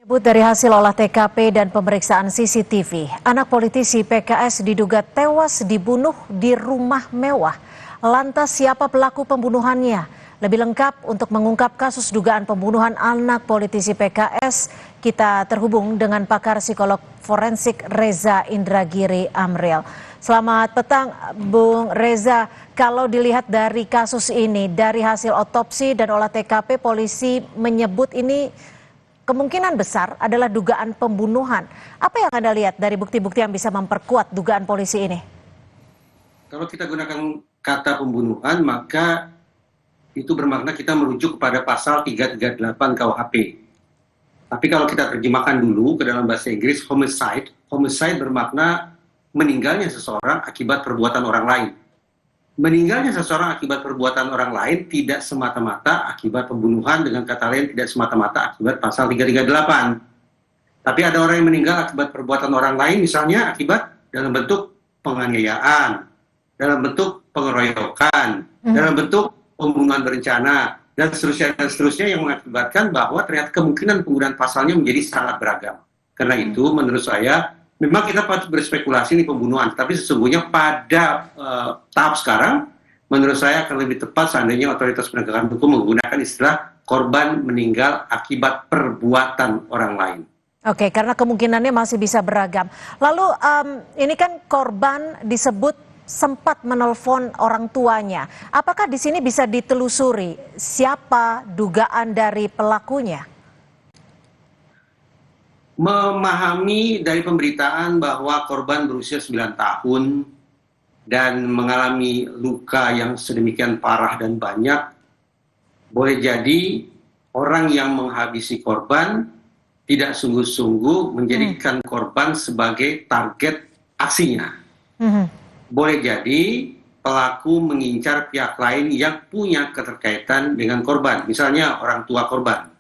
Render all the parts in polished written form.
Menyebut dari hasil olah TKP dan pemeriksaan CCTV, anak politisi PKS diduga tewas dibunuh di rumah mewah. Lantas siapa pelaku pembunuhannya? Lebih lengkap untuk mengungkap kasus dugaan pembunuhan anak politisi PKS, kita terhubung dengan pakar psikolog forensik Reza Indragiri Amril. Selamat petang, Bung Reza. Kalau dilihat dari kasus ini, dari hasil otopsi dan olah TKP, polisi menyebut ini kemungkinan besar adalah dugaan pembunuhan. Apa yang Anda lihat dari bukti-bukti yang bisa memperkuat dugaan polisi ini? Kalau kita gunakan kata pembunuhan, maka itu bermakna kita merujuk kepada pasal 338 KUHP. Tapi kalau kita terjemahkan dulu ke dalam bahasa Inggris, homicide. Homicide bermakna meninggalnya seseorang akibat perbuatan orang lain. Meninggalnya seseorang akibat perbuatan orang lain tidak semata-mata akibat pembunuhan, dengan kata lain tidak semata-mata akibat pasal 338. Tapi ada orang yang meninggal akibat perbuatan orang lain, misalnya akibat dalam bentuk penganiayaan, dalam bentuk pengeroyokan, dalam bentuk pembunuhan berencana, dan seterusnya yang mengakibatkan bahwa ternyata kemungkinan penggunaan pasalnya menjadi sangat beragam. Karena itu menurut saya memang kita patut berspekulasi ini pembunuhan, tapi sesungguhnya pada tahap sekarang, menurut saya akan lebih tepat seandainya otoritas penegakan hukum menggunakan istilah korban meninggal akibat perbuatan orang lain. Oke, karena kemungkinannya masih bisa beragam. Lalu ini kan korban disebut sempat menelpon orang tuanya. Apakah di sini bisa ditelusuri siapa dugaan dari pelakunya? Memahami dari pemberitaan bahwa korban berusia 9 tahun dan mengalami luka yang sedemikian parah dan banyak, boleh jadi orang yang menghabisi korban tidak sungguh-sungguh menjadikan korban sebagai target aksinya. Boleh jadi pelaku mengincar pihak lain yang punya keterkaitan dengan korban, misalnya orang tua korban.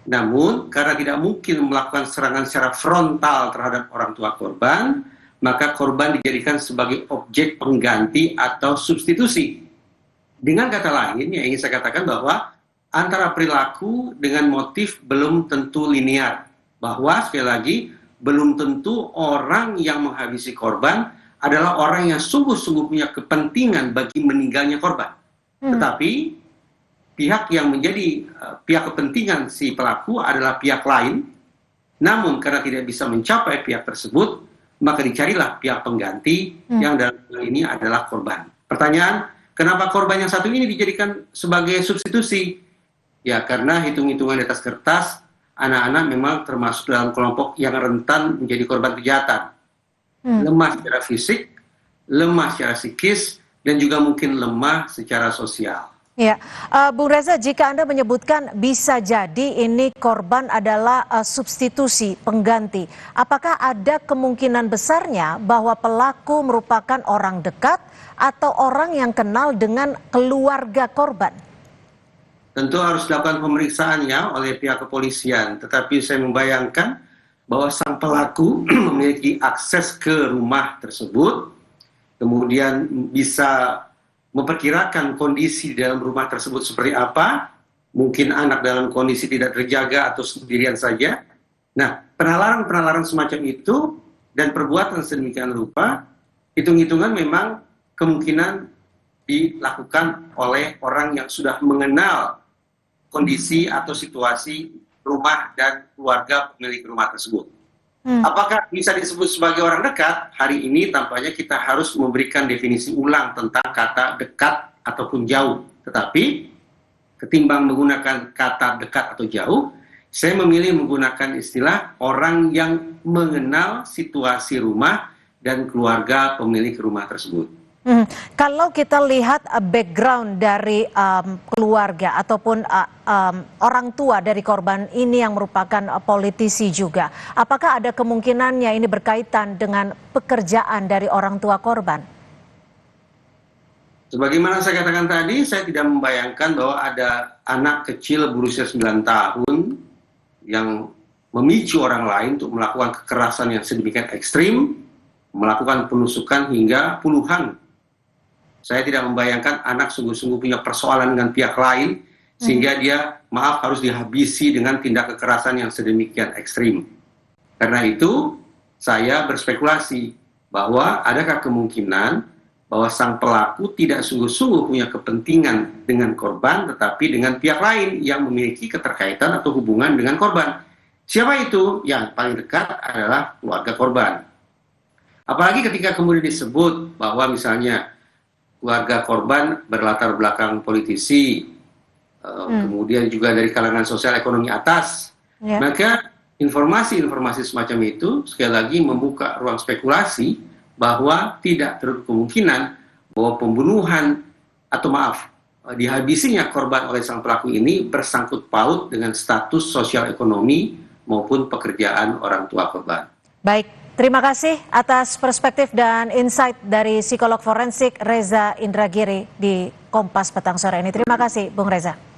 Namun, karena tidak mungkin melakukan serangan secara frontal terhadap orang tua korban, maka korban dijadikan sebagai objek pengganti atau substitusi. Dengan kata lain, yang ingin saya katakan bahwa antara perilaku dengan motif belum tentu linear. Bahwa, sekali lagi, belum tentu orang yang menghabisi korban adalah orang yang sungguh-sungguh punya kepentingan bagi meninggalnya korban. Tetapi pihak yang menjadi pihak kepentingan si pelaku adalah pihak lain, namun karena tidak bisa mencapai pihak tersebut, maka dicarilah pihak pengganti yang dalam hal ini adalah korban. Pertanyaan, kenapa korban yang satu ini dijadikan sebagai substitusi? Ya, karena hitung-hitungan di atas kertas, anak-anak memang termasuk dalam kelompok yang rentan menjadi korban kejahatan. Lemah secara fisik, lemah secara psikis, dan juga mungkin lemah secara sosial. Ya, Bung Reza, jika Anda menyebutkan bisa jadi ini korban adalah substitusi pengganti, apakah ada kemungkinan besarnya bahwa pelaku merupakan orang dekat atau orang yang kenal dengan keluarga korban? Tentu harus dilakukan pemeriksaannya oleh pihak kepolisian, tetapi saya membayangkan bahwa sang pelaku memiliki akses ke rumah tersebut, kemudian bisa memperkirakan kondisi di dalam rumah tersebut seperti apa, mungkin anak dalam kondisi tidak terjaga atau sendirian saja. Nah, penalaran-penalaran semacam itu dan perbuatan sedemikian rupa, hitung-hitungan memang kemungkinan dilakukan oleh orang yang sudah mengenal kondisi atau situasi rumah dan keluarga pemilik rumah tersebut. Apakah bisa disebut sebagai orang dekat? Hari ini tampaknya kita harus memberikan definisi ulang tentang kata dekat ataupun jauh. Tetapi ketimbang menggunakan kata dekat atau jauh, saya memilih menggunakan istilah orang yang mengenal situasi rumah dan keluarga pemilik rumah tersebut. Kalau kita lihat background dari keluarga ataupun orang tua dari korban ini yang merupakan politisi juga, apakah ada kemungkinannya ini berkaitan dengan pekerjaan dari orang tua korban? Sebagaimana saya katakan tadi, saya tidak membayangkan bahwa ada anak kecil berusia 9 tahun yang memicu orang lain untuk melakukan kekerasan yang sedemikian ekstrim, melakukan penusukan hingga puluhan. Saya tidak membayangkan anak sungguh-sungguh punya persoalan dengan pihak lain sehingga dia harus dihabisi dengan tindak kekerasan yang sedemikian ekstrim. Karena itu saya berspekulasi bahwa adakah kemungkinan bahwa sang pelaku tidak sungguh-sungguh punya kepentingan dengan korban, tetapi dengan pihak lain yang memiliki keterkaitan atau hubungan dengan korban. Siapa itu? Yang paling dekat adalah keluarga korban. Apalagi ketika kemudian disebut bahwa misalnya keluarga korban berlatar belakang politisi, kemudian juga dari kalangan sosial ekonomi atas, maka informasi-informasi semacam itu sekali lagi membuka ruang spekulasi bahwa tidak terlalu kemungkinan bahwa pembunuhan atau dihabisinya korban oleh sang pelaku ini bersangkut paut dengan status sosial ekonomi maupun pekerjaan orang tua korban. Baik, terima kasih atas perspektif dan insight dari psikolog forensik Reza Indragiri di Kompas Petang sore ini. Terima kasih, Bung Reza.